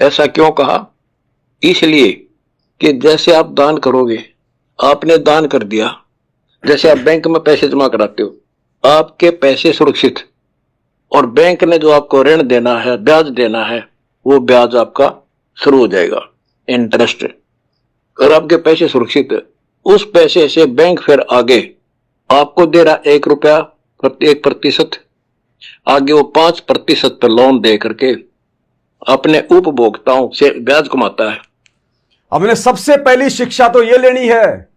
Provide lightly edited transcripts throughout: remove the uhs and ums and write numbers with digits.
ऐसा क्यों कहा? इसलिए कि जैसे आप दान करोगे, आपने दान कर दिया, जैसे आप बैंक में पैसे जमा कराते हो, आपके पैसे सुरक्षित, और बैंक ने जो आपको ऋण देना है, ब्याज देना है, वो ब्याज आपका शुरू हो जाएगा, इंटरेस्ट। और आपके पैसे सुरक्षित है, उस पैसे से बैंक फिर आगे आपको दे रहा 1 रुपया, 1%, आगे वो 5% पर लोन दे करके अपने उपभोक्ताओं से ब्याज कमाता है। हमने सबसे पहली शिक्षा तो ये लेनी है,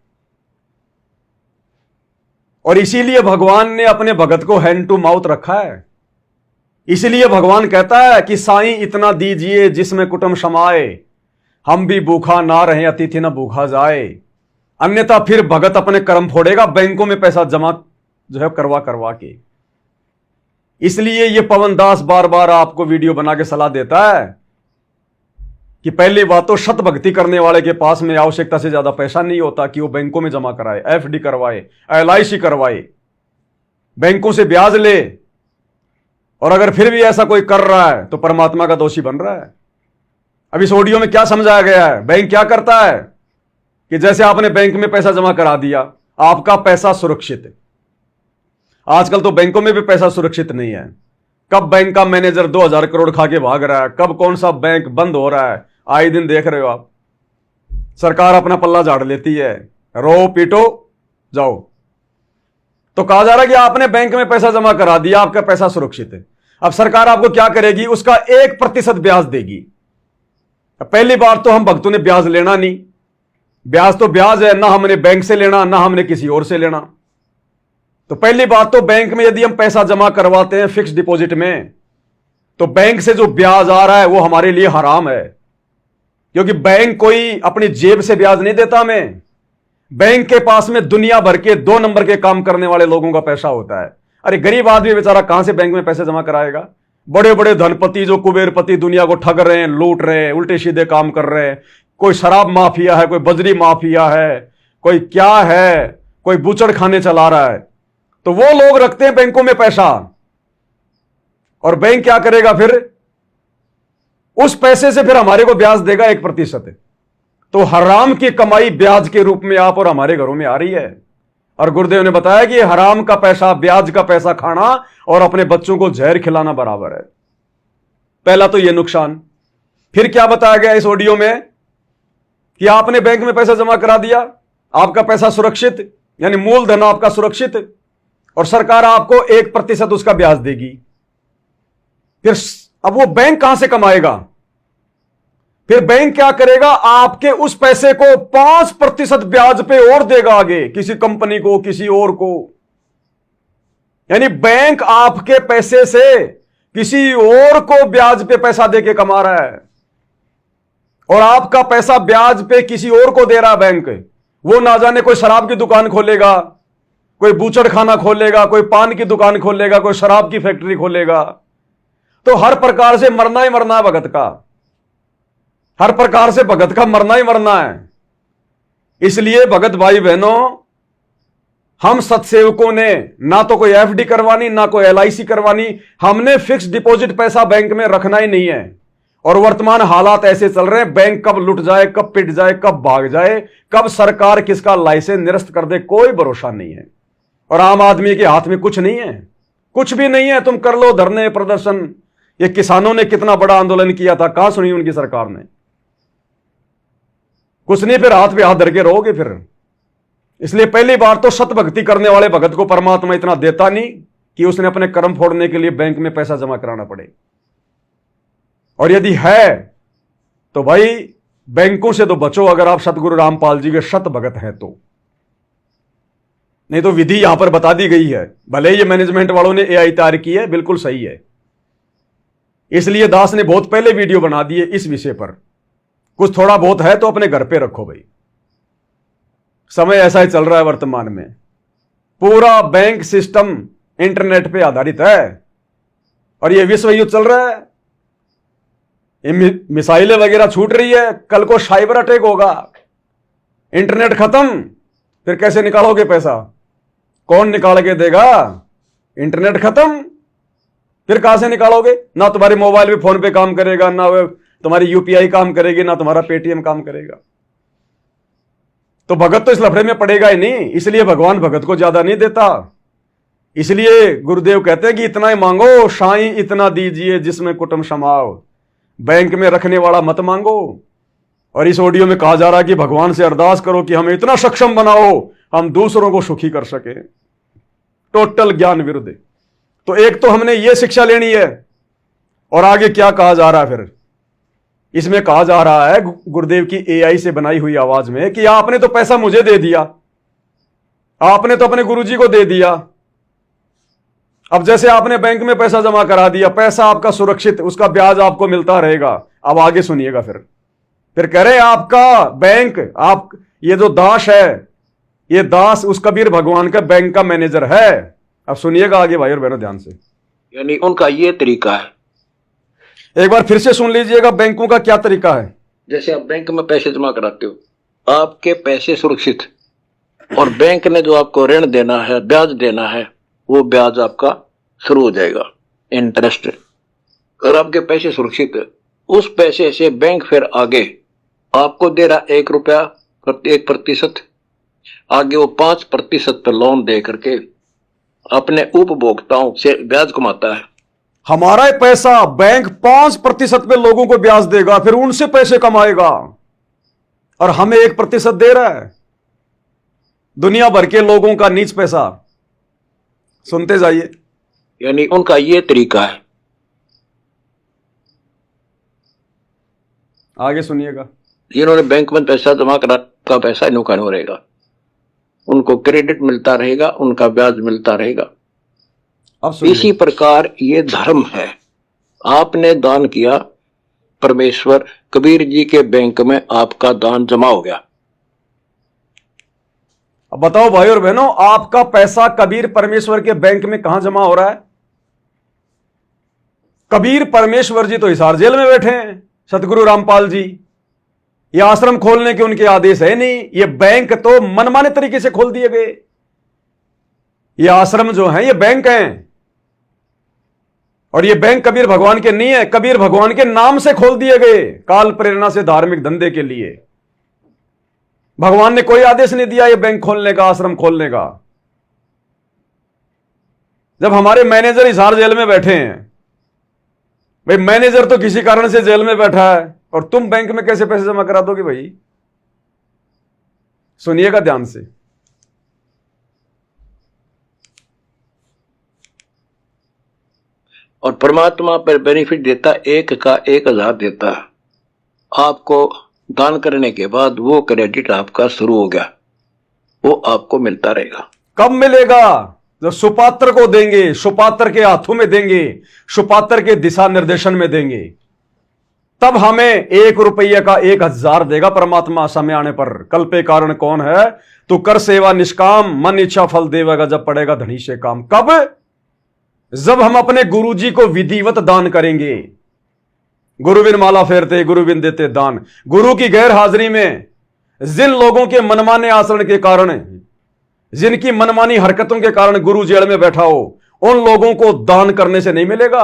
और इसीलिए भगवान ने अपने भगत को हैंड टू माउथ रखा है। इसीलिए भगवान कहता है कि साईं इतना दीजिए जिसमें कुटुंब समाए, हम भी भूखा ना रहे अतिथि ना भूखा जाए, अन्यथा फिर भगत अपने कर्म फोड़ेगा बैंकों में पैसा जमा जो है करवा करवा के। इसलिए ये पवन दास बार बार आपको वीडियो बना के सलाह देता है कि पहली बात तो शत भक्ति करने वाले के पास में आवश्यकता से ज्यादा पैसा नहीं होता कि वो बैंकों में जमा कराए, एफडी करवाए, LIC करवाए, बैंकों से ब्याज ले, और अगर फिर भी ऐसा कोई कर रहा है तो परमात्मा का दोषी बन रहा है। अब इस ऑडियो में क्या समझाया गया है? बैंक क्या करता है कि जैसे आपने बैंक में पैसा जमा करा दिया, आपका पैसा सुरक्षित है। आजकल तो बैंकों में भी पैसा सुरक्षित नहीं है। कब बैंक का मैनेजर 2000 करोड़ खा के भाग रहा है, कब कौन सा बैंक बंद हो रहा है, आए दिन देख रहे हो आप। सरकार अपना पल्ला झाड़ लेती है, रो पीटो जाओ। तो कहा जा रहा है कि आपने बैंक में पैसा जमा करा दिया, आपका पैसा सुरक्षित है। अब सरकार आपको क्या करेगी? उसका 1% ब्याज देगी। पहली बार तो हम भक्तों ने ब्याज लेना नहीं, ब्याज तो ब्याज है, ना हमने बैंक से लेना ना हमने किसी और से लेना। तो पहली बात तो बैंक में यदि हम पैसा जमा करवाते हैं फिक्स डिपॉजिट में, तो बैंक से जो ब्याज आ रहा है वो हमारे लिए हराम है, क्योंकि बैंक कोई अपनी जेब से ब्याज नहीं देता हमें। बैंक के पास में दुनिया भर के 2 नंबर के काम करने वाले लोगों का पैसा होता है। अरे गरीब आदमी बेचारा कहां से बैंक में पैसे जमा कराएगा? बड़े बड़े धनपति जो कुबेरपति दुनिया को ठग रहे हैं, लूट रहे हैं, उल्टे सीधे काम कर रहे हैं, कोई शराब माफिया है, कोई बजरी माफिया है, कोई क्या है, कोई बूचड़ खाने चला रहा है, तो वो लोग रखते हैं बैंकों में पैसा। और बैंक क्या करेगा फिर? उस पैसे से फिर हमारे को ब्याज देगा 1%। तो हराम की कमाई ब्याज के रूप में आप और हमारे घरों में आ रही है। और गुरुदेव ने बताया कि हराम का पैसा, ब्याज का पैसा खाना और अपने बच्चों को जहर खिलाना बराबर है। पहला तो यह नुकसान। फिर क्या बताया गया इस ऑडियो में कि आपने बैंक में पैसा जमा करा दिया, आपका पैसा सुरक्षित, यानी मूलधन आपका सुरक्षित, और सरकार आपको 1% उसका ब्याज देगी। फिर अब वो बैंक कहां से कमाएगा? फिर बैंक क्या करेगा? आपके उस पैसे को 5% ब्याज पे और देगा आगे, किसी कंपनी को, किसी और को। यानी बैंक आपके पैसे से किसी और को ब्याज पे पैसा देके कमा रहा है, और आपका पैसा ब्याज पे किसी और को दे रहा है बैंक। वो ना जाने कोई शराब की दुकान खोलेगा, कोई बूचड़ खाना खोलेगा, कोई पान की दुकान खोलेगा, कोई शराब की फैक्ट्री खोलेगा। तो हर प्रकार से मरना ही मरना है भगत का, हर प्रकार से भगत का मरना ही मरना है। इसलिए भगत भाई बहनों, हम सत्सेवकों ने ना तो कोई एफडी करवानी, ना कोई LIC करवानी, हमने फिक्स डिपॉजिट पैसा बैंक में रखना ही नहीं है। और वर्तमान हालात ऐसे चल रहे हैं, बैंक कब लुट जाए, कब पिट जाए, कब भाग जाए, कब सरकार किसका लाइसेंस निरस्त कर दे, कोई भरोसा नहीं है। और आम आदमी के हाथ में कुछ नहीं है, कुछ भी नहीं है। तुम कर लो धरने प्रदर्शन। ये किसानों ने कितना बड़ा आंदोलन किया था, कहां सुनी उनकी सरकार ने? कुछ नहीं। फिर हाथ पे हाथ धर के रहोगे फिर। इसलिए पहली बार तो सत भक्ति करने वाले भगत को परमात्मा इतना देता नहीं कि उसने अपने कर्म फोड़ने के लिए बैंक में पैसा जमा कराना पड़े। और यदि है तो भाई बैंकों से तो बचो, अगर आप सतगुरु रामपाल जी के शत भगत हैं तो। नहीं तो विधि यहां पर बता दी गई है, भले ये मैनेजमेंट वालों ने AI तैयार की है, बिल्कुल सही है। इसलिए दास ने बहुत पहले वीडियो बना दिए इस विषय पर। कुछ थोड़ा बहुत है तो अपने घर पे रखो भाई। समय ऐसा ही चल रहा है वर्तमान में, पूरा बैंक सिस्टम इंटरनेट पे आधारित है। और ये विश्व युद्ध चल रहा है, ये मिसाइलें वगैरह छूट रही है, कल को साइबर अटैक होगा, इंटरनेट खत्म, फिर कैसे निकालोगे पैसा? कौन निकाल के देगा? इंटरनेट खत्म, फिर कहां से निकालोगे? ना तुम्हारे मोबाइल पे फोन पे काम करेगा, ना तुम्हारी यूपीआई काम करेगी ना तुम्हारा पेटीएम काम करेगा। तो भगत तो इस लफड़े में पड़ेगा ही नहीं, इसलिए भगवान भगत को ज्यादा नहीं देता। इसलिए गुरुदेव कहते हैं कि इतना ही मांगो, साईं इतना दीजिए जिसमें कुटुंब समाओ, बैंक में रखने वाला मत मांगो। और इस ऑडियो में कहा जा रहा है कि भगवान से अरदास करो कि हमें इतना सक्षम बनाओ हम दूसरों को सुखी कर सके। टोटल ज्ञान विरुद्ध। तो एक तो हमने ये शिक्षा लेनी है, और आगे क्या कहा जा रहा है फिर इसमें कहा जा रहा है गुरुदेव की एआई से बनाई हुई आवाज में कि आपने तो पैसा मुझे दे दिया, आपने तो अपने गुरुजी को दे दिया, अब जैसे आपने बैंक में पैसा जमा करा दिया, पैसा आपका सुरक्षित, उसका ब्याज आपको मिलता रहेगा। अब आगे सुनिएगा फिर कह रहे आपका बैंक, आप ये जो दास है, ये दास उस कबीर भगवान का बैंक का मैनेजर है। अब सुनिएगा आगे भाई और बहनों ध्यान से, यानी उनका ये तरीका है। एक बार फिर से सुन लीजिएगा बैंकों का क्या तरीका है। जैसे आप बैंक में पैसे जमा कराते हो, आपके पैसे सुरक्षित, और बैंक ने जो आपको ऋण देना है, ब्याज देना है, वो ब्याज आपका शुरू हो जाएगा, इंटरेस्ट। और आपके पैसे सुरक्षित है, उस पैसे से बैंक फिर आगे आपको दे रहा 1 रुपया 1%, आगे वो 5% पर लोन दे करके अपने उपभोक्ताओं से ब्याज कमाता है। हमारा ये पैसा बैंक 5% पे लोगों को ब्याज देगा, फिर उनसे पैसे कमाएगा, और हमें 1% दे रहा है। दुनिया भर के लोगों का नीच पैसा। सुनते जाइए। यानी उनका ये तरीका है। आगे सुनिएगा। जिन्होंने बैंक में पैसा जमा करा, का पैसा नुकसान हो रहेगा, उनको क्रेडिट मिलता रहेगा, उनका ब्याज मिलता रहेगा। अब सुनिए। इसी प्रकार ये धर्म है। आपने दान किया, परमेश्वर कबीर जी के बैंक में आपका दान जमा हो गया। अब बताओ भाई और बहनों, आपका पैसा कबीर परमेश्वर के बैंक में कहां जमा हो रहा है? कबीर परमेश्वर जी तो हिसार जेल में बैठे हैं, सतगुरु रामपाल जी। ये आश्रम खोलने के उनके आदेश है नहीं, ये बैंक तो मनमाने तरीके से खोल दिए गए। ये आश्रम जो है ये बैंक हैं, और ये बैंक कबीर भगवान के नहीं है, कबीर भगवान के नाम से खोल दिए गए, काल प्रेरणा से धार्मिक धंधे के लिए। भगवान ने कोई आदेश नहीं दिया ये बैंक खोलने का, आश्रम खोलने का। जब हमारे मैनेजर हिसार जेल में बैठे हैं, भाई मैनेजर तो किसी कारण से जेल में बैठा है, और तुम बैंक में कैसे पैसे जमा करा दोगे भाई? सुनिएगा ध्यान से। और परमात्मा पर बेनिफिट देता, 1 का 1000 देता। आपको दान करने के बाद वो क्रेडिट आपका शुरू हो गया, वो आपको मिलता रहेगा। कब मिलेगा? जब सुपात्र को देंगे, सुपात्र के हाथों में देंगे, सुपात्र के दिशा निर्देशन में देंगे, तब हमें 1 रुपये का 1000 देगा परमात्मा समय आने पर। कल पे कारण कौन है? तू कर सेवा निष्काम, मन इच्छा फल देवेगा जब पड़ेगा धनी से काम। कब? जब हम अपने गुरुजी को विधिवत दान करेंगे। गुरुबिन माला फेरते, गुरुबिन देते दान। गुरु की गैर हाजिरी में जिन लोगों के मनमाने आचरण के कारण, जिनकी मनमानी हरकतों के कारण गुरु जेल में बैठा हो, उन लोगों को दान करने से नहीं मिलेगा।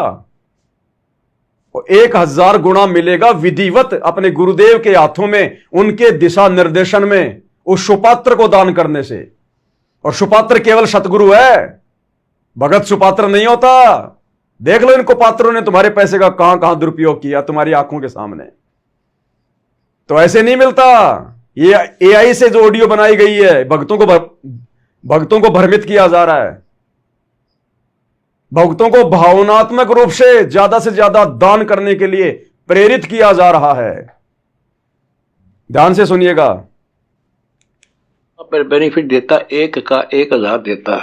1000 गुना मिलेगा विधिवत अपने गुरुदेव के हाथों में, उनके दिशा निर्देशन में, उस सुपात्र को दान करने से। और सुपात्र केवल सतगुरु है, भगत सुपात्र नहीं होता। देख लो इनको पात्रों ने तुम्हारे पैसे का कहां कहां दुरुपयोग किया तुम्हारी आंखों के सामने। तो ऐसे नहीं मिलता। ये एआई से जो ऑडियो बनाई गई है, भक्तों को भ्रमित किया जा रहा है, भक्तों को भावनात्मक रूप से ज्यादा दान करने के लिए प्रेरित किया जा रहा है। ध्यान से सुनिएगा। पर बेनिफिट देता, 1 का 1000 देता।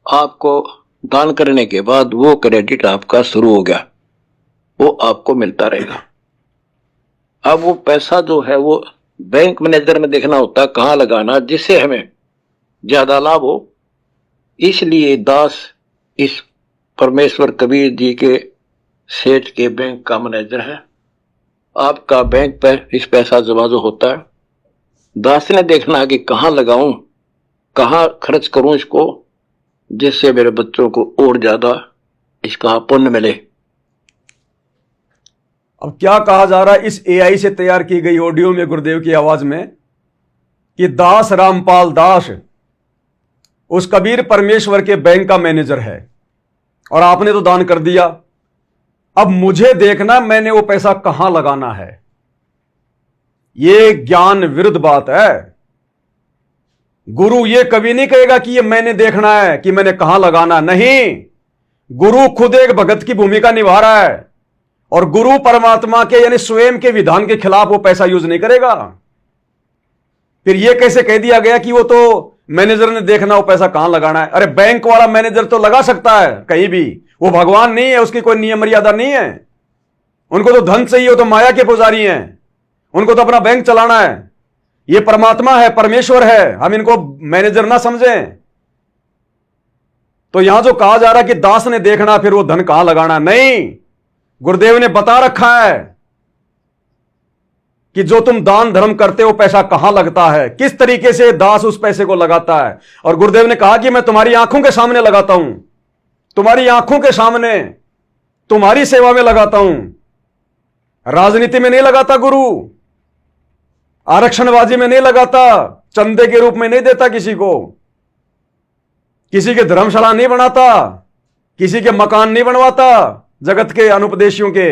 आपको दान करने के बाद वो क्रेडिट आपका शुरू हो गया, वो आपको मिलता रहेगा। अब वो पैसा जो है वो बैंक मैनेजर में देखना होता है कहां लगाना, जिससे हमें ज्यादा लाभ हो। इसलिए दास इस परमेश्वर कबीर जी के सेठ के बैंक का मैनेजर है। आपका बैंक पर इस पैसा जमा जो होता है, दास ने देखना है कि कहां लगाऊं, कहां खर्च करूं इसको, जिससे मेरे बच्चों को और ज्यादा इसका पुण्य मिले। अब क्या कहा जा रहा है इस एआई से तैयार की गई ऑडियो में गुरुदेव की आवाज में कि दास रामपाल दास उस कबीर परमेश्वर के बैंक का मैनेजर है और आपने तो दान कर दिया। अब मुझे देखना मैंने वो पैसा कहां लगाना है। यह ज्ञान विरुद्ध बात है। गुरु ये कभी नहीं कहेगा कि ये मैंने देखना है कि मैंने कहां लगाना। नहीं, गुरु खुद एक भगत की भूमिका निभा रहा है और गुरु परमात्मा के यानी स्वयं के विधान के खिलाफ वो पैसा यूज नहीं करेगा। फिर ये कैसे कह दिया गया कि वो तो मैनेजर ने देखना वो पैसा कहां लगाना है। अरे बैंक वाला मैनेजर तो लगा सकता है कहीं भी, वो भगवान नहीं है, उसकी कोई नियम मर्यादा नहीं है। उनको तो धन चाहिए, वो तो माया के पुजारी हैं, उनको तो अपना बैंक चलाना है। ये परमात्मा है, परमेश्वर है, हम इनको मैनेजर ना समझें। तो यहां जो कहा जा रहा है कि दास ने देखना फिर वो धन कहां लगाना, नहीं, गुरुदेव ने बता रखा है कि जो तुम दान धर्म करते हो पैसा कहां लगता है, किस तरीके से दास उस पैसे को लगाता है। और गुरुदेव ने कहा कि मैं तुम्हारी आंखों के सामने लगाता हूं, तुम्हारी आंखों के सामने तुम्हारी सेवा में लगाता हूं। राजनीति में नहीं लगाता गुरु, आरक्षणबाजी में नहीं लगाता, चंदे के रूप में नहीं देता किसी को, किसी के धर्मशाला नहीं बनाता, किसी के मकान नहीं बनवाता, जगत के अनुपदेशियों के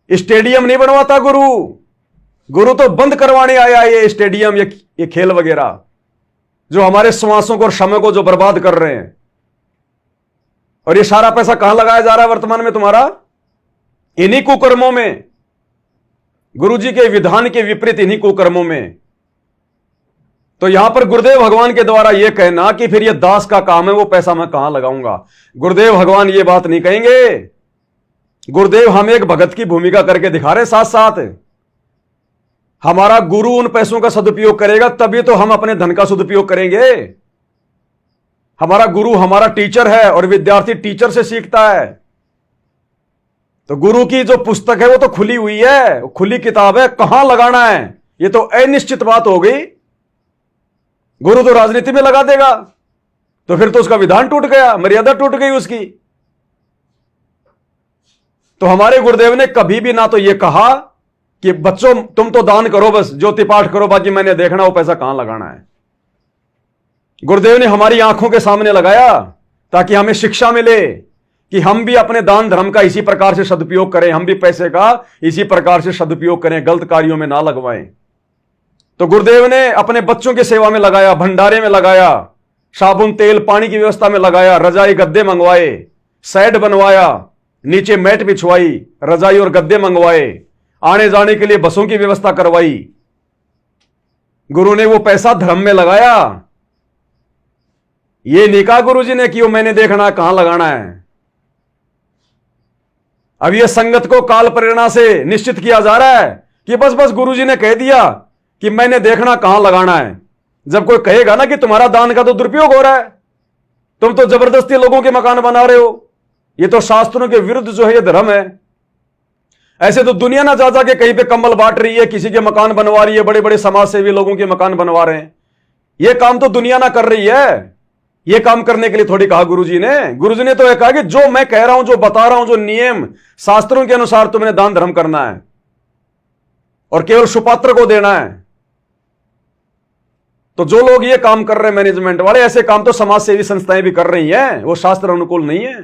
स्टेडियम नहीं बनवाता गुरु। गुरु तो बंद करवाने आया ये स्टेडियम, ये खेल वगैरह जो हमारे श्वासों को और समय को जो बर्बाद कर रहे हैं। और ये सारा पैसा कहां लगाया जा रहा है वर्तमान में तुम्हारा? इन्हीं कुकर्मों में, गुरु जी के विधान के विपरीत इन्हीं कुकर्मों में। तो यहां पर गुरुदेव भगवान के द्वारा यह कहना कि फिर यह दास का काम है, वो पैसा मैं कहां लगाऊंगा, गुरुदेव भगवान ये बात नहीं कहेंगे। गुरुदेव हम एक भगत की भूमिका करके दिखा रहे, साथ साथ हमारा गुरु उन पैसों का सदुपयोग करेगा तभी तो हम अपने धन का सदुपयोग करेंगे। हमारा गुरु हमारा टीचर है और विद्यार्थी टीचर से सीखता है। तो गुरु की जो पुस्तक है वो तो खुली हुई है, खुली किताब है, कहां लगाना है ये तो अनिश्चित बात हो गई। गुरु तो राजनीति में लगा देगा तो फिर तो उसका विधान टूट गया, मर्यादा टूट गई उसकी। तो हमारे गुरुदेव ने कभी भी ना तो यह कहा कि बच्चों तुम तो दान करो, बस ज्योति पाठ करो, बाकी मैंने देखना वो पैसा कहां लगाना है। गुरुदेव ने हमारी आंखों के सामने लगाया ताकि हमें शिक्षा मिले कि हम भी अपने दान धर्म का इसी प्रकार से सदुपयोग करें, हम भी पैसे का इसी प्रकार से सदुपयोग करें, गलत कार्यों में ना लगवाएं। तो गुरुदेव ने अपने बच्चों की सेवा में लगाया, भंडारे में लगाया, साबुन तेल पानी की व्यवस्था में लगाया, रजाई गद्दे मंगवाए, शेड बनवाया, नीचे मैट बिछवाई, रजाई और गद्दे मंगवाए, आने जाने के लिए बसों की व्यवस्था करवाई। गुरु ने वो पैसा धर्म में लगाया। ये नहीं कहा गुरु जी ने कि वो मैंने देखना कहां लगाना है। अब ये संगत को काल प्रेरणा से निश्चित किया जा रहा है कि बस बस गुरु जी ने कह दिया कि मैंने देखना कहां लगाना है। जब कोई कहेगा ना कि तुम्हारा दान का तो दुरुपयोग हो रहा है, तुम तो जबरदस्ती लोगों के मकान बना रहे हो, ये तो शास्त्रों के विरुद्ध जो है ये धर्म है। ऐसे तो दुनिया ना जा जा के कहीं पे कंबल बांट रही है, किसी के मकान बनवा रही है, बड़े बड़े समाज सेवी लोगों के मकान बनवा रहे हैं। ये काम तो दुनिया ना कर रही है। ये काम करने के लिए थोड़ी कहा गुरुजी ने। गुरुजी ने तो यह कहा कि जो मैं कह रहा हूं, जो बता रहा हूं, जो नियम शास्त्रों के अनुसार तुमने दान धर्म करना है और केवल सुपात्र को देना है। तो जो लोग ये काम कर रहे हैं मैनेजमेंट वाले, ऐसे काम तो समाज सेवी संस्थाएं भी कर रही हैं, वो शास्त्र अनुकूल नहीं है।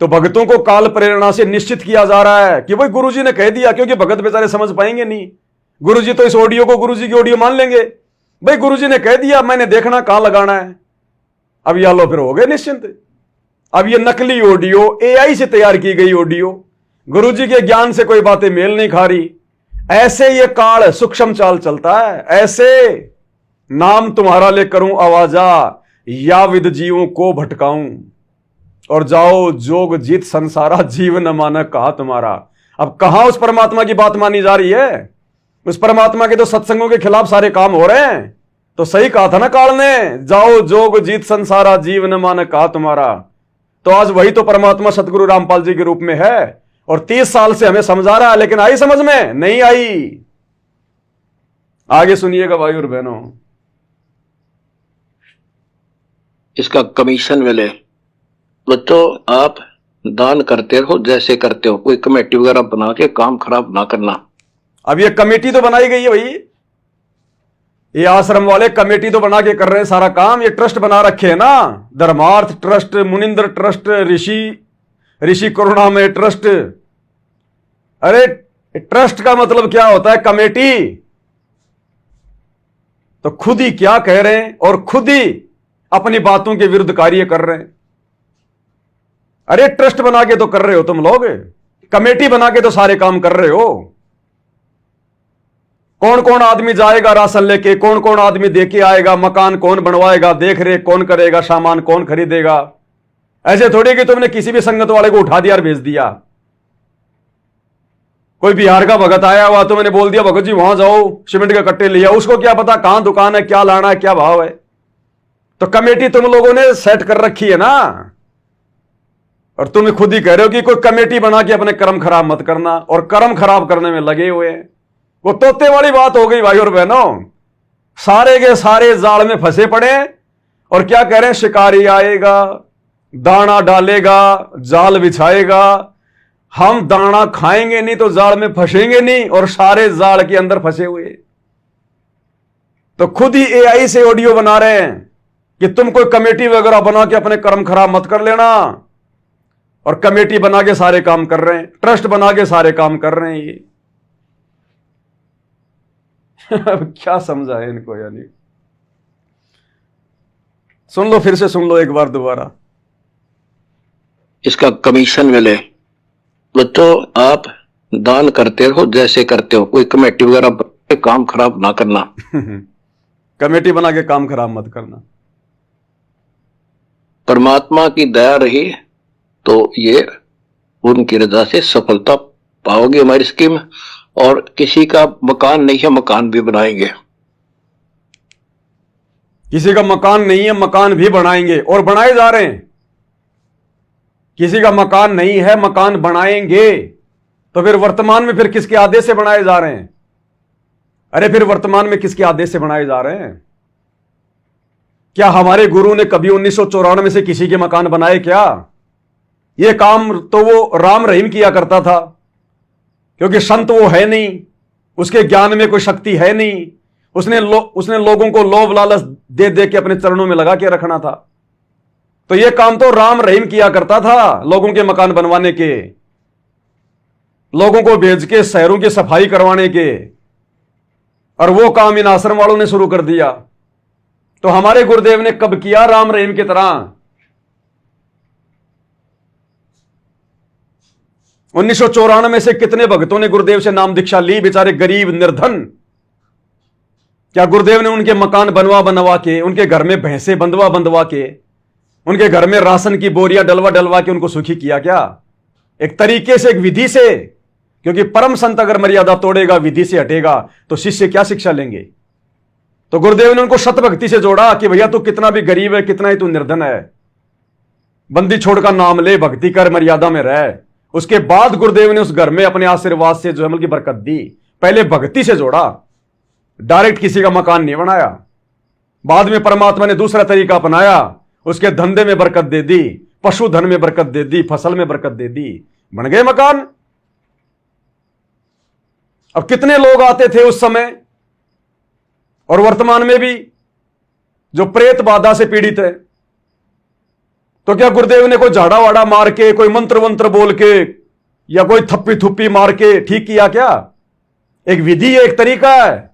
तो भक्तों को काल प्रेरणा से निश्चित किया जा रहा है कि भाई गुरुजी ने कह दिया, क्योंकि भगत बेचारे समझ पाएंगे नहीं। गुरुजी तो इस ऑडियो को गुरुजी की ऑडियो मान लेंगे, भाई गुरुजी ने कह दिया मैंने देखना कहां लगाना है। अब या लो फिर हो गए निश्चिंत। अब ये नकली ऑडियो, एआई से तैयार की गई ऑडियो, गुरुजी के ज्ञान से कोई बातें मेल नहीं खा रही। ऐसे ये काल सूक्ष्म चाल चलता है। ऐसे नाम तुम्हारा ले करूं आवाजा, या विद जीवों को भटकाऊं, और जाओ जोग जीत संसारा, जीव न माना कहा तुम्हारा। अब कहां उस परमात्मा की बात मानी जा रही है? उस परमात्मा के तो सत्संगों के खिलाफ सारे काम हो रहे हैं। तो सही कहा था ना काल ने, जाओ जोग जीत संसारा, जीव न माना कहा तुम्हारा। तो आज वही तो परमात्मा सतगुरु रामपाल जी के रूप में है और 30 साल से हमें समझा रहा है, लेकिन आई समझ में नहीं आई। आगे सुनिएगा भाई और बहनों। इसका कमीशन मिले बच्चों, आप दान करते रहो जैसे करते हो, कोई कमेटी वगैरह बना के काम खराब ना करना। अब ये कमेटी तो बनाई गई है भाई, ये आश्रम वाले कमेटी तो बना के कर रहे हैं सारा काम। ये ट्रस्ट बना रखे हैं ना, धर्मार्थ ट्रस्ट, मुनिंद्र ट्रस्ट, ऋषि ऋषि करुणामय ट्रस्ट। अरे ट्रस्ट का मतलब क्या होता है? कमेटी। तो खुद ही क्या कह रहे हैं और खुद ही अपनी बातों के विरुद्ध कार्य कर रहे हैं। अरे ट्रस्ट बना के तो कर रहे हो तुम लोग, कमेटी बना के तो सारे काम कर रहे हो। कौन कौन आदमी जाएगा राशन लेके, कौन कौन आदमी दे के आएगा, मकान कौन बनवाएगा, देख रेख कौन करेगा, सामान कौन खरीदेगा। ऐसे थोड़ी कि तुमने किसी भी संगत वाले को उठा दिया और भेज दिया। कोई बिहार का भगत आया हुआ तो मैंने बोल दिया भगत जी वहां जाओ, सीमेंट के कट्टे लिया, उसको क्या पता कहां दुकान है, क्या लाना है, क्या भाव है। तो कमेटी तुम लोगों ने सेट कर रखी है ना, और तुम खुद ही कह रहे हो कि कोई कमेटी बना के अपने कर्म खराब मत करना, और कर्म खराब करने में लगे हुए हैं। वो तोते वाली बात हो गई भाई और बहनों, सारे के सारे जाल में फंसे पड़े। और क्या कह रहे हैं? शिकारी आएगा, दाना डालेगा, जाल बिछाएगा, हम दाना खाएंगे नहीं तो जाल में फंसेंगे नहीं, और सारे जाल के अंदर फंसे हुए। तो खुद ही एआई से ऑडियो बना रहे हैं कि तुम कोई कमेटी वगैरह बना के अपने कर्म खराब मत कर लेना, और कमेटी बना के सारे काम कर रहे हैं, ट्रस्ट बना के सारे काम कर रहे हैं ये। अब क्या समझा है इनको, यानी सुन लो, फिर से सुन लो एक बार दोबारा। इसका कमीशन मिले। बच्चों, आप दान करते रहो जैसे करते हो, कोई कमेटी वगैरह बना के काम खराब ना करना। कमेटी बना के काम खराब मत करना। परमात्मा की दया रही तो ये उनकी रजा से सफलता पाओगे हमारी स्कीम। और किसी का मकान नहीं है, मकान भी बनाएंगे। किसी का मकान नहीं है, मकान भी बनाएंगे, और बनाए जा रहे हैं। किसी का मकान नहीं है, मकान बनाएंगे। तो फिर वर्तमान में फिर किसके आदेश से बनाए जा रहे हैं? अरे फिर वर्तमान में किसके आदेश से बनाए जा रहे हैं? क्या हमारे गुरु ने कभी 1994 से किसी के मकान बनाए क्या? यह काम तो वो राम रहीम किया करता था, क्योंकि संत वो है नहीं, उसके ज्ञान में कोई शक्ति है नहीं। उसने लोगों को लोभ लालच दे दे के अपने चरणों में लगा के रखना था। तो यह काम तो राम रहीम किया करता था, लोगों के मकान बनवाने के, लोगों को भेज के शहरों की सफाई करवाने के। और वो काम इन आश्रम वालों ने शुरू कर दिया। तो हमारे गुरुदेव ने कब किया राम रहीम की तरह? 1994 से कितने भक्तों ने गुरुदेव से नाम दीक्षा ली, बेचारे गरीब निर्धन। क्या गुरुदेव ने उनके मकान बनवा के, उनके घर में भैंसे बंधवा के, उनके घर में राशन की बोरियां डलवा के उनको सुखी किया क्या? एक तरीके से, एक विधि से। क्योंकि परम संत अगर मर्यादा तोड़ेगा, विधि से हटेगा, तो शिष्य क्या शिक्षा लेंगे? तो गुरुदेव ने उनको शतभक्ति से जोड़ा कि भैया तू कितना भी गरीब है, कितना ही तू निर्धन है, बंदी छोड़ का नाम ले, भक्ति कर, मर्यादा में रह। उसके बाद गुरुदेव ने उस घर में अपने आशीर्वाद से जो अमल की बरकत दी। पहले भक्ति से जोड़ा, डायरेक्ट किसी का मकान नहीं बनाया। बाद में परमात्मा ने दूसरा तरीका अपनाया, उसके धंधे में बरकत दे दी, पशुधन में बरकत दे दी, फसल में बरकत दे दी, बन गए मकान। अब कितने लोग आते थे उस समय और वर्तमान में भी जो प्रेत बाधा से पीड़ित है। तो क्या गुरुदेव ने कोई झाड़ा वाड़ा मार के, कोई मंत्र वंत्र बोल के, या कोई थप्पी थुप्पी मार के ठीक किया क्या? एक विधि है, एक तरीका है।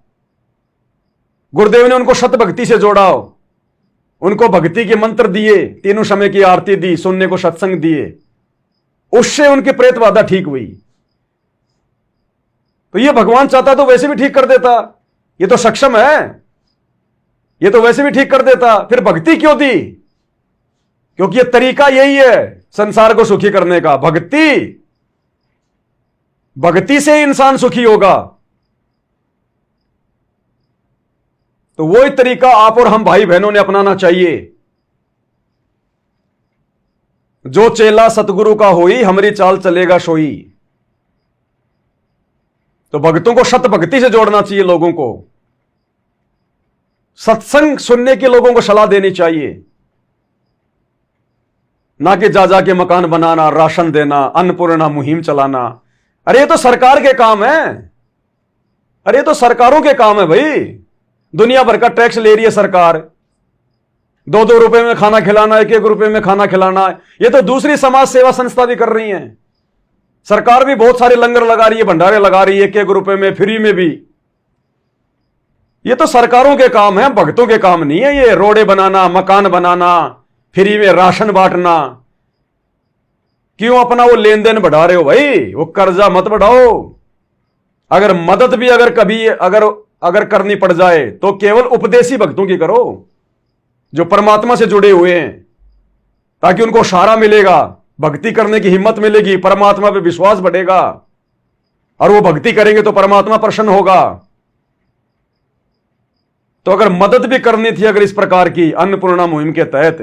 गुरुदेव ने उनको शतभक्ति से जोड़ा, उनको भक्ति के मंत्र दिए, तीनों समय की आरती दी, सुनने को सत्संग दिए, उससे उनकी प्रेत बाधा ठीक हुई। तो ये भगवान चाहता तो वैसे भी ठीक कर देता, ये तो सक्षम है, ये तो वैसे भी ठीक कर देता। फिर भक्ति क्यों दी? क्योंकि ये तरीका यही है संसार को सुखी करने का, भक्ति। भक्ति से ही इंसान सुखी होगा। तो वो ही तरीका आप और हम भाई बहनों ने अपनाना चाहिए। जो चेला सतगुरु का होई, हमारी चाल चलेगा सोई। तो भक्तों को शत भक्ति से जोड़ना चाहिए, लोगों को सत्संग सुनने के, लोगों को सलाह देनी चाहिए। ना कि जा जा के मकान बनाना, राशन देना, अन्नपूर्णा मुहिम चलाना। अरे ये तो सरकार के काम है, अरे ये तो सरकारों के काम है भाई। दुनिया भर का टैक्स ले रही है सरकार, 2-2 रुपए में खाना खिलाना, 1-1 रुपए में खाना खिलाना। ये तो दूसरी समाज सेवा संस्था भी कर रही हैं। सरकार भी बहुत सारे लंगर लगा रही है, भंडारे लगा रही है, 1-1 रुपए में फ्री में भी। ये तो सरकारों के काम है, भक्तों के काम नहीं है। ये रोडे बनाना, मकान बनाना, फ्री में राशन बांटना। क्यों अपना वो लेन देन बढ़ा रहे हो भाई? वो कर्जा मत बढ़ाओ। अगर मदद भी अगर कभी अगर करनी पड़ जाए तो केवल उपदेशी भक्तों की करो, जो परमात्मा से जुड़े हुए हैं, ताकि उनको सहारा मिलेगा, भक्ति करने की हिम्मत मिलेगी, परमात्मा पे विश्वास बढ़ेगा, और वो भक्ति करेंगे तो परमात्मा प्रसन्न होगा। तो अगर मदद भी करनी थी अगर इस प्रकार की अन्नपूर्णा मुहिम के तहत,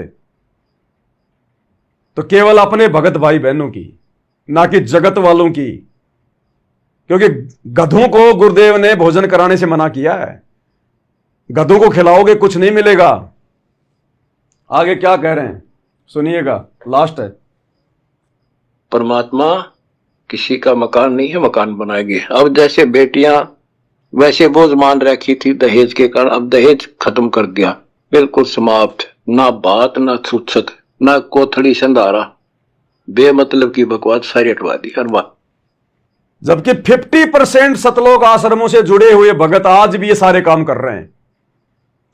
तो केवल अपने भगत भाई बहनों की, ना कि जगत वालों की। क्योंकि गधों को गुरुदेव ने भोजन कराने से मना किया है। गधों को खिलाओगे कुछ नहीं मिलेगा। आगे क्या कह रहे हैं सुनिएगा, लास्ट है। परमात्मा किसी का मकान नहीं है, मकान बनाएगी। अब जैसे बेटियां वैसे बोझ मान रखी थी दहेज के कारण, अब दहेज खत्म कर दिया, बिल्कुल समाप्त। ना बात, ना छूछक, ना कोथड़ी संधारा, बेमतलब की बकवास सारी हटवा दी हर बात। जबकि 50% सतलोक आश्रमों से जुड़े हुए भगत आज भी ये सारे काम कर रहे हैं।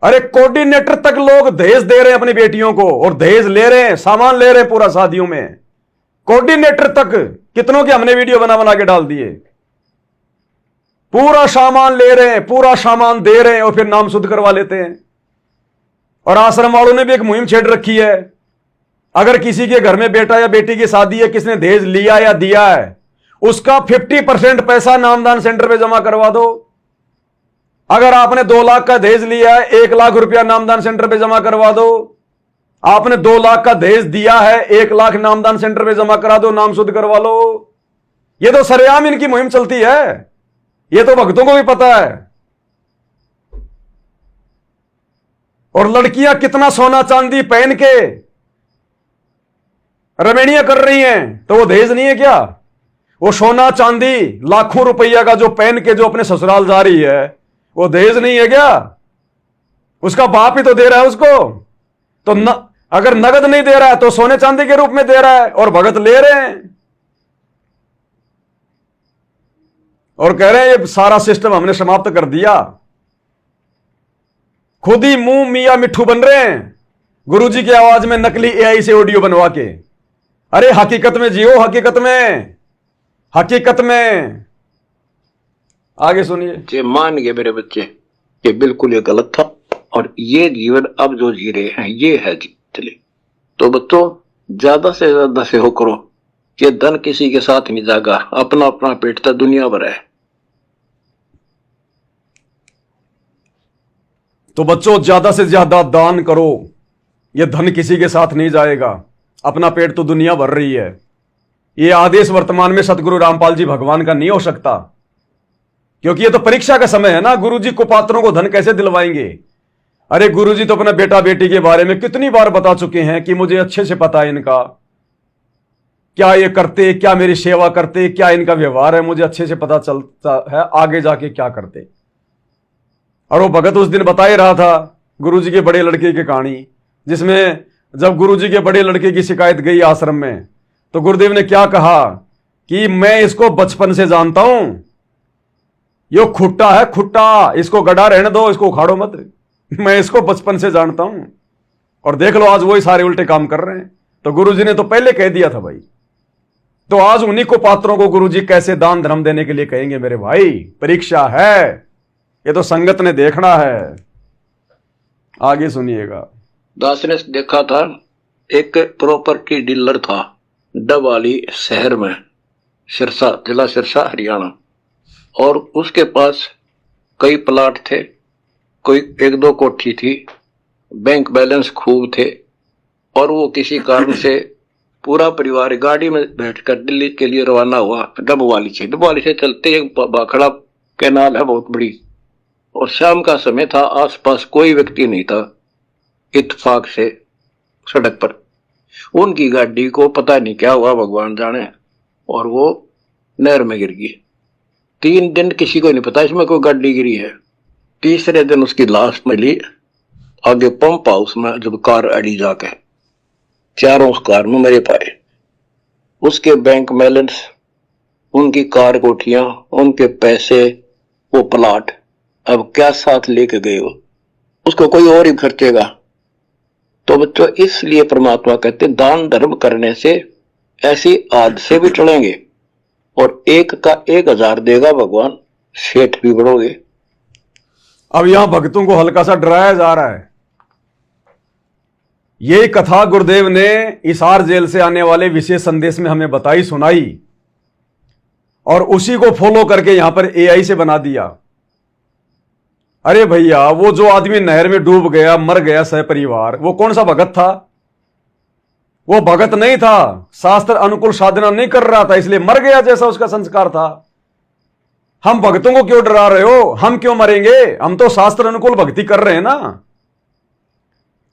अरे कोऑर्डिनेटर तक लोग दहेज दे रहे हैं अपनी बेटियों को, और दहेज ले रहे हैं, सामान ले रहे हैं पूरा शादियों में। कोऑर्डिनेटर तक, कितनों के हमने वीडियो बना बना के डाल दिए। पूरा सामान ले रहे हैं, पूरा सामान दे रहे हैं, और फिर नाम शुद्ध करवा लेते हैं। और आश्रम वालों ने भी एक मुहिम छेड़ रखी है, अगर किसी के घर में बेटा या बेटी की शादी है, किसने दहेज लिया या दिया है, उसका 50% पैसा नामदान सेंटर पे जमा करवा दो। अगर आपने 2 लाख का दहेज लिया है, 1 लाख रुपया नामदान सेंटर पे जमा करवा दो। आपने 2 लाख का दहेज दिया है, 1 लाख नामदान सेंटर पे जमा करा दो, नाम शुद्ध करवा लो। ये तो सरेआम इनकी मुहिम चलती है, ये तो भक्तों को भी पता है। और लड़कियां कितना सोना चांदी पहन के रमणीय कर रही हैं, तो वो दहेज नहीं है क्या? वो सोना चांदी लाखों रुपया का जो पहन के जो अपने ससुराल जा रही है, वो दहेज नहीं है क्या? उसका बाप ही तो दे रहा है उसको। तो अगर नगद नहीं दे रहा है तो सोने चांदी के रूप में दे रहा है, और भगत ले रहे हैं और कह रहे हैं ये सारा सिस्टम हमने समाप्त कर दिया। खुद ही मुंह मियां मिट्ठू बन रहे हैं गुरुजी की आवाज में नकली एआई से ऑडियो बनवा के। अरे हकीकत में जियो, हकीकत में, हकीकत में। आगे सुनिए। ये मान गए मेरे बच्चे, ये बिल्कुल ये गलत था, और ये जीवन अब जो जी रहे हैं ये है चले। तो बच्चों ज्यादा से ज्यादा सेहो करो, ये धन किसी के साथ नहीं जाएगा, अपना अपना पेट तो दुनिया भर है। तो बच्चों ज्यादा से ज्यादा दान करो, यह धन किसी के साथ नहीं जाएगा, अपना पेट तो दुनिया भर रही है। यह आदेश वर्तमान में सतगुरु रामपाल जी भगवान का नहीं हो सकता, क्योंकि यह तो परीक्षा का समय है ना। गुरुजी कुपात्रों को धन कैसे दिलवाएंगे? अरे गुरुजी तो अपना बेटा बेटी के बारे में कितनी बार बता चुके हैं कि मुझे अच्छे से पता है इनका क्या ये करते, क्या मेरी सेवा करते, क्या इनका व्यवहार है, मुझे अच्छे से पता चलता है आगे जाके क्या करते। और वो भगत उस दिन बता ही रहा था गुरुजी के बड़े लड़के की कहानी, जिसमें जब गुरुजी के बड़े लड़के की शिकायत गई आश्रम में, तो गुरुदेव ने क्या कहा कि मैं इसको बचपन से जानता हूं, यो खुट्टा है, खुट्टा, इसको गड़ा रहने दो, इसको उखाड़ो मत, मैं इसको बचपन से जानता हूं। और देख लो आज वही सारे उल्टे काम कर रहे हैं। तो गुरुजी ने तो पहले कह दिया था भाई। तो आज उन्हीं को पात्रों को गुरुजी कैसे दान धर्म देने के लिए कहेंगे मेरे भाई? परीक्षा है, ये तो संगत ने देखना है। आगे सुनिएगा। दास ने देखा था, एक प्रॉपर्टी डीलर था डबवाली शहर में, सिरसा, जिला सिरसा, हरियाणा। और उसके पास कई प्लाट थे, कोई 1-2 कोठी थी, बैंक बैलेंस खूब थे। और वो किसी कारण से पूरा परिवार गाड़ी में बैठकर दिल्ली के लिए रवाना हुआ डबवाली से। डबवाली से चलते एक भाखड़ा कैनाल है बहुत बड़ी, और शाम का समय था, आसपास कोई व्यक्ति नहीं था। इत्तेफाक से सड़क पर उनकी गाड़ी को पता नहीं क्या हुआ, भगवान जाने, और वो नहर में गिर गई। 3 दिन किसी को नहीं पता इसमें कोई गाड़ी गिरी है। तीसरे दिन उसकी लाश मिली आगे पंप हाउस में, जब कार अड़ी जाके, चारों उस कार में मरे पाए। उसके बैंक बैलेंस, उनकी कार कोठियां, उनके पैसे, वो प्लाट, अब क्या साथ लेके गए हो, उसको कोई और ही खर्चेगा। तो बच्चों, इसलिए परमात्मा कहते दान धर्म करने से ऐसी हादसे भी टलेंगे, और 1 का 1000 देगा भगवान, सेठ भी बढ़ोगे। अब यहां भक्तों को हल्का सा डराया जा रहा है। यही कथा गुरुदेव ने हिसार जेल से आने वाले विशेष संदेश में हमें बताई, सुनाई, और उसी को फॉलो करके यहां पर एआई से बना दिया। अरे भैया, वो जो आदमी नहर में डूब गया, मर गया सहपरिवार, वो कौन सा भगत था? वो भगत नहीं था, शास्त्र अनुकूल साधना नहीं कर रहा था, इसलिए मर गया जैसा उसका संस्कार था। हम भक्तों को क्यों डरा रहे हो? हम क्यों मरेंगे? हम तो शास्त्र अनुकूल भक्ति कर रहे हैं ना।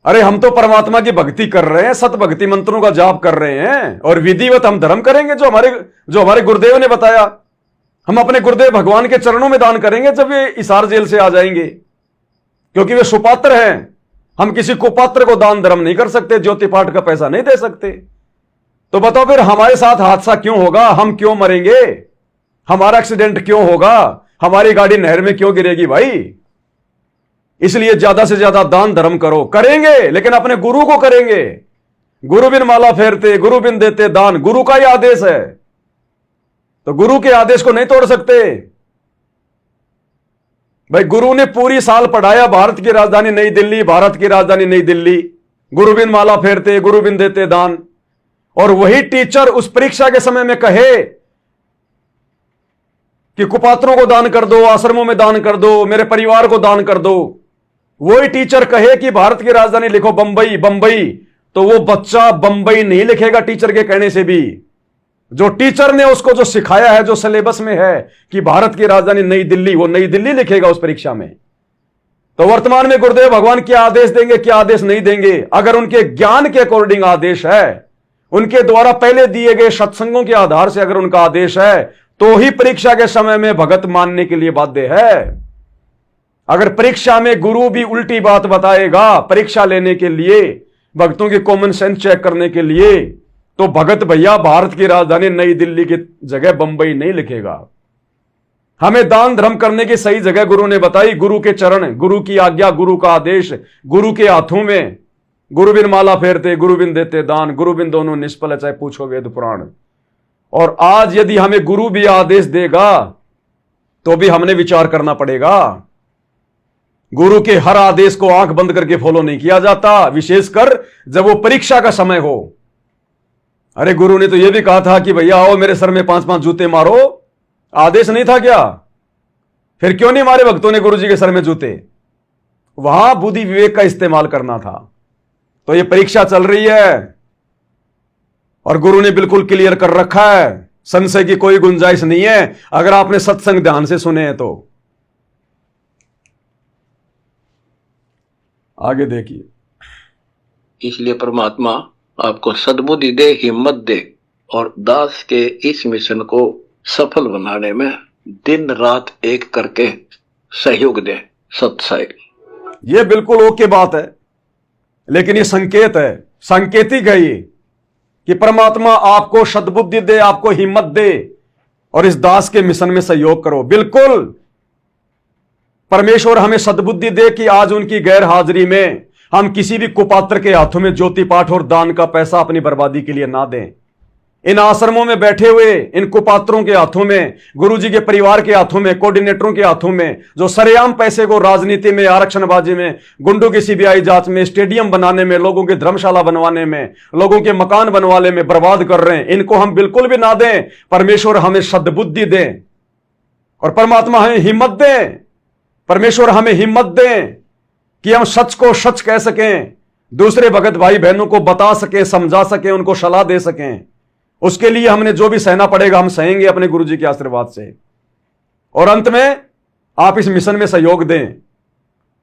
अरे हम तो परमात्मा की भक्ति कर रहे हैं, सत भक्ति मंत्रों का जाप कर रहे हैं, और विधिवत हम धर्म करेंगे जो हमारे गुरुदेव ने बताया। हम अपने गुरुदेव भगवान के चरणों में दान करेंगे जब वे हिसार जेल से आ जाएंगे, क्योंकि वे सुपात्र हैं। हम किसी कुपात्र को दान धर्म नहीं कर सकते, ज्योति पाठ का पैसा नहीं दे सकते। तो बताओ फिर हमारे साथ हादसा क्यों होगा? हम क्यों मरेंगे? हमारा एक्सीडेंट क्यों होगा? हमारी गाड़ी नहर में क्यों गिरेगी भाई? इसलिए ज्यादा से ज्यादा दान धर्म करो। करेंगे लेकिन अपने गुरु को करेंगे। गुरु बिन माला फेरते, गुरु बिन देते दान, गुरु का ही आदेश है, तो गुरु के आदेश को नहीं तोड़ सकते भाई। गुरु ने पूरी साल पढ़ाया, भारत की राजधानी नई दिल्ली, भारत की राजधानी नई दिल्ली, गुरु बिन माला फेरते, गुरु बिन देते दान, और वही टीचर उस परीक्षा के समय में कहे कि कुपात्रों को दान कर दो, आश्रमों में दान कर दो, मेरे परिवार को दान कर दो, वही टीचर कहे कि भारत की राजधानी लिखो बंबई, बंबई, तो वो बच्चा बंबई नहीं लिखेगा टीचर के कहने से भी। जो टीचर ने उसको जो सिखाया है, जो सिलेबस में है कि भारत की राजधानी नई दिल्ली, वो नई दिल्ली लिखेगा उस परीक्षा में। तो वर्तमान में गुरुदेव भगवान क्या आदेश देंगे, क्या आदेश नहीं देंगे? अगर उनके ज्ञान के अकॉर्डिंग आदेश है, उनके द्वारा पहले दिए गए सत्संगों के आधार से अगर उनका आदेश है, तो ही परीक्षा के समय में भगत मानने के लिए बाध्य है। अगर परीक्षा में गुरु भी उल्टी बात बताएगा, परीक्षा लेने के लिए, भक्तों की कॉमन सेंस चेक करने के लिए, तो भगत भैया भारत की राजधानी नई दिल्ली की जगह बंबई नहीं लिखेगा। हमें दान धर्म करने की सही जगह गुरु ने बताई। गुरु के चरण, गुरु की आज्ञा, गुरु का आदेश, गुरु के हाथों में। गुरु बिन माला फेरते, गुरु बिन देते दान, गुरु बिन दोनों निष्फल, चाहे पूछो वेद पुराण। और आज यदि हमें गुरु भी आदेश देगा तो भी हमने विचार करना पड़ेगा। गुरु के हर आदेश को आंख बंद करके फॉलो नहीं किया जाता, विशेषकर जब वो परीक्षा का समय हो। अरे गुरु ने तो यह भी कहा था कि भैया आओ मेरे सर में 5-5 जूते मारो, आदेश नहीं था क्या? फिर क्यों नहीं मारे भक्तों ने गुरु जी के सर में जूते? वहां बुद्धि विवेक का इस्तेमाल करना था। तो ये परीक्षा चल रही है और गुरु ने बिल्कुल क्लियर कर रखा है, संशय की कोई गुंजाइश नहीं है, अगर आपने सत्संग ध्यान से सुने हैं तो। आगे देखिए। इसलिए परमात्मा आपको सद्बुद्धि दे, हिम्मत दे, और दास के इस मिशन को सफल बनाने में दिन रात एक करके सहयोग दे। सत्संग ये बिल्कुल ओके बात है, लेकिन ये संकेत है, सांकेतिक है ये, कि परमात्मा आपको सद्बुद्धि दे, आपको हिम्मत दे, और इस दास के मिशन में सहयोग करो। बिल्कुल परमेश्वर हमें सद्बुद्धि दे कि आज उनकी गैर हाजिरी में हम किसी भी कुपात्र के हाथों में ज्योति पाठ और दान का पैसा अपनी बर्बादी के लिए ना दें। इन आश्रमों में बैठे हुए इन कुपात्रों के हाथों में, गुरुजी के परिवार के हाथों में, कोऑर्डिनेटरों के हाथों में, जो सरेआम पैसे को राजनीति में, आरक्षणबाजी में, गुंडों की सीबीआई जांच में, स्टेडियम बनाने में, लोगों की धर्मशाला बनवाने में, लोगों के मकान बनवाने में बर्बाद कर रहे हैं, इनको हम बिल्कुल भी ना दें। परमेश्वर हमें सद्बुद्धि दें और परमात्मा हमें हिम्मत दें। परमेश्वर हमें हिम्मत दें कि हम सच को सच कह सकें, दूसरे भगत भाई बहनों को बता सकें, समझा सकें, उनको सलाह दे सकें। उसके लिए हमने जो भी सहना पड़ेगा हम सहेंगे अपने गुरुजी के आशीर्वाद से। और अंत में आप इस मिशन में सहयोग दें।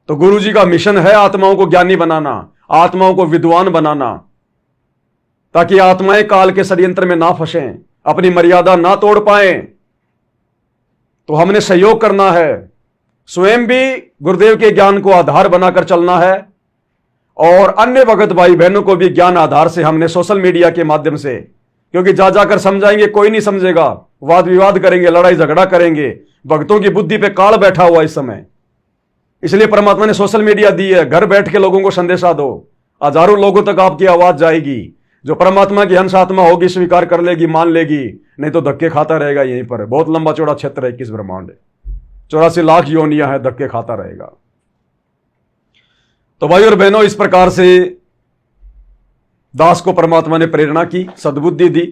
तो गुरुजी का मिशन है आत्माओं को ज्ञानी बनाना, आत्माओं को विद्वान बनाना। ताकि आत्माएं काल के षड्यंत्र में ना फंसें, अपनी मर्यादा ना तोड़ पाएं। तो हमने सहयोग करना है, स्वयं भी गुरुदेव के ज्ञान को आधार बनाकर चलना है और अन्य भगत भाई बहनों को भी ज्ञान आधार से हमने सोशल मीडिया के माध्यम से, क्योंकि जा जाकर समझाएंगे कोई नहीं समझेगा, वाद विवाद करेंगे, लड़ाई झगड़ा करेंगे, भक्तों की बुद्धि पे काल बैठा हुआ इस समय। इसलिए परमात्मा ने सोशल मीडिया दी है, घर बैठ के लोगों को संदेशा दो, हजारों लोगों तक आपकी आवाज जाएगी। जो परमात्मा की हंस आत्मा होगी स्वीकार कर लेगी, मान लेगी, नहीं तो धक्के खाता रहेगा यहीं पर। बहुत लंबा चौड़ा क्षेत्र है 21 ब्रह्मांड, 84 लाख योनियां है, धक्के खाता रहेगा। तो भाई और बहनों, इस प्रकार से दास को परमात्मा ने प्रेरणा की, सद्बुद्धि दी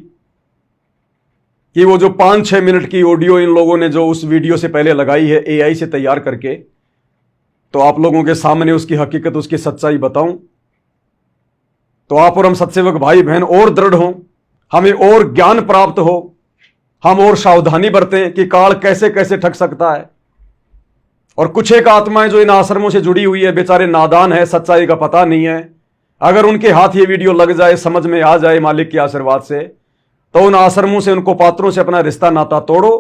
कि वो जो 5-6 मिनट की ऑडियो इन लोगों ने जो उस वीडियो से पहले लगाई है एआई से तैयार करके, तो आप लोगों के सामने उसकी हकीकत, उसकी सच्चाई बताऊं, तो आप और हम सत्सेवक भाई बहन और दृढ़ हों, हमें और ज्ञान प्राप्त हो, हम और सावधानी बरतें कि काल कैसे कैसे ठग सकता है। और कुछ एक आत्माएं जो इन आश्रमों से जुड़ी हुई है, बेचारे नादान है, सच्चाई का पता नहीं है, अगर उनके हाथ ये वीडियो लग जाए, समझ में आ जाए मालिक के आशीर्वाद से, तो उन आश्रमों से, उनको पात्रों से अपना रिश्ता नाता तोड़ो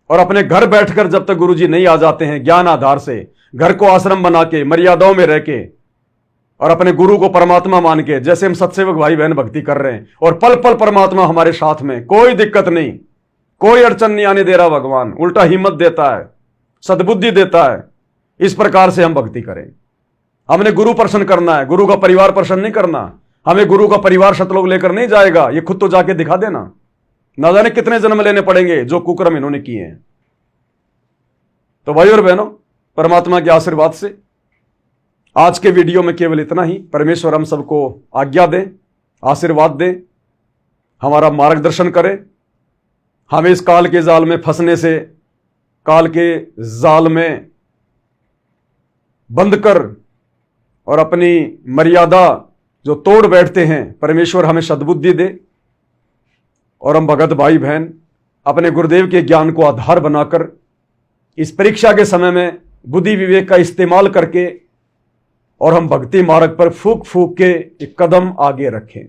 और अपने घर बैठकर, जब तक गुरुजी नहीं आ जाते हैं, ज्ञान आधार से घर को आश्रम बना के, मर्यादाओं में रह के और अपने गुरु को परमात्मा मान के, जैसे हम सत्सेवक भाई बहन भक्ति कर रहे हैं, और पल पल परमात्मा हमारे साथ में, कोई दिक्कत नहीं, कोई अड़चन नहीं आने दे रहा भगवान, उल्टा हिम्मत देता है, सद्बुद्धि देता है। इस प्रकार से हम भक्ति करें। हमने गुरु प्रसन्न करना है, गुरु का परिवार प्रसन्न नहीं करना। हमें गुरु का परिवार सतलोक लेकर नहीं जाएगा, ये खुद तो जाके दिखा देना, ना जाने कितने जन्म लेने पड़ेंगे जो कुकर्म इन्होंने किए हैं। तो भाई और बहनों, परमात्मा के आशीर्वाद से आज के वीडियो में केवल इतना ही। परमेश्वर हम सबको आज्ञा दें, आशीर्वाद दें, हमारा मार्गदर्शन करें, हमें इस काल के जाल में फंसने से, काल के जाल में बंद कर और अपनी मर्यादा जो तोड़ बैठते हैं, परमेश्वर हमें सद्बुद्धि दे और हम भगत भाई बहन अपने गुरुदेव के ज्ञान को आधार बनाकर इस परीक्षा के समय में बुद्धि विवेक का इस्तेमाल करके और हम भक्ति मार्ग पर फूक फूक के एक कदम आगे रखें।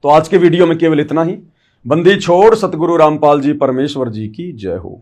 तो आज के वीडियो में केवल इतना ही। बंदी छोड़ सतगुरु रामपाल जी परमेश्वर जी की जय हो।